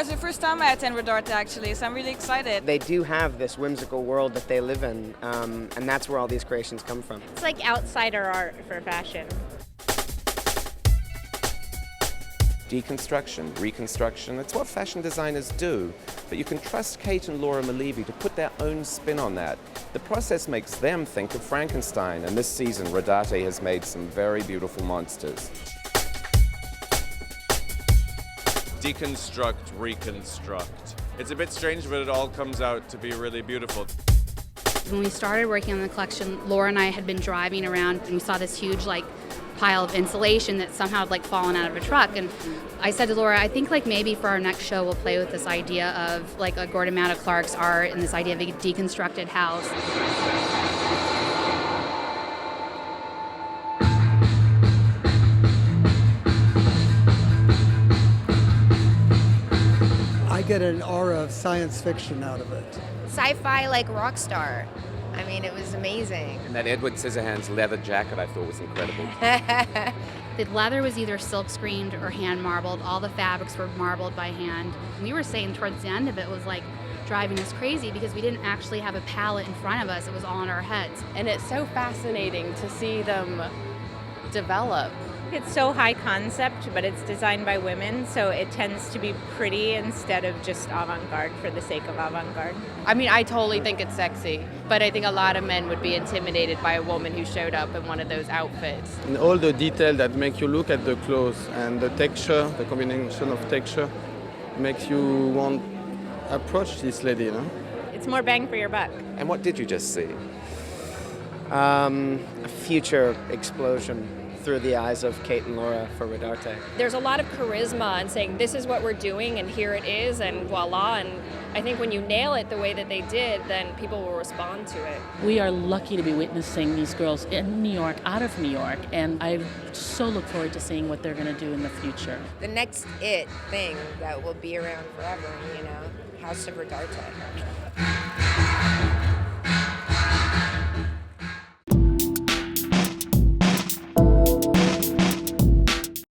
It's the first time I attend Rodarte actually, so I'm really excited. They do have this whimsical world that they live in, and that's where all these creations come from. It's like outsider art for fashion. Deconstruction, reconstruction, it's what fashion designers do. But you can trust Kate and Laura Malevi to put their own spin on that. The process makes them think of Frankenstein, and this season Rodarte has made some very beautiful monsters. Deconstruct, reconstruct. It's a bit strange, but it all comes out to be really beautiful. When we started working on the collection, Laura and I had been driving around and we saw this huge pile of insulation that somehow had fallen out of a truck, and I said to Laura, I think maybe for our next show we'll play with this idea of a Gordon Matta Clark's art and this idea of a deconstructed house. I get an aura of science fiction out of it. Sci-fi like rock star. I mean, it was amazing. And that Edward Scissorhands leather jacket I thought was incredible. The leather was either silk screened or hand marbled. All the fabrics were marbled by hand. We were saying towards the end of it was driving us crazy because we didn't actually have a palette in front of us. It was all in our heads. And it's so fascinating to see them develop. It's so high concept, but it's designed by women, so it tends to be pretty instead of just avant-garde for the sake of avant-garde. I mean, I totally think it's sexy, but I think a lot of men would be intimidated by a woman who showed up in one of those outfits. And all the detail that make you look at the clothes and the texture, the combination of texture, makes you want to approach this lady, you know? It's more bang for your buck. And what did you just see? A future explosion through the eyes of Kate and Laura for Rodarte. There's a lot of charisma in saying this is what we're doing and here it is and voila, and I think when you nail it the way that they did, then people will respond to it. We are lucky to be witnessing these girls in New York, out of New York, and I so look forward to seeing what they're going to do in the future. The next thing that will be around forever, House of Rodarte.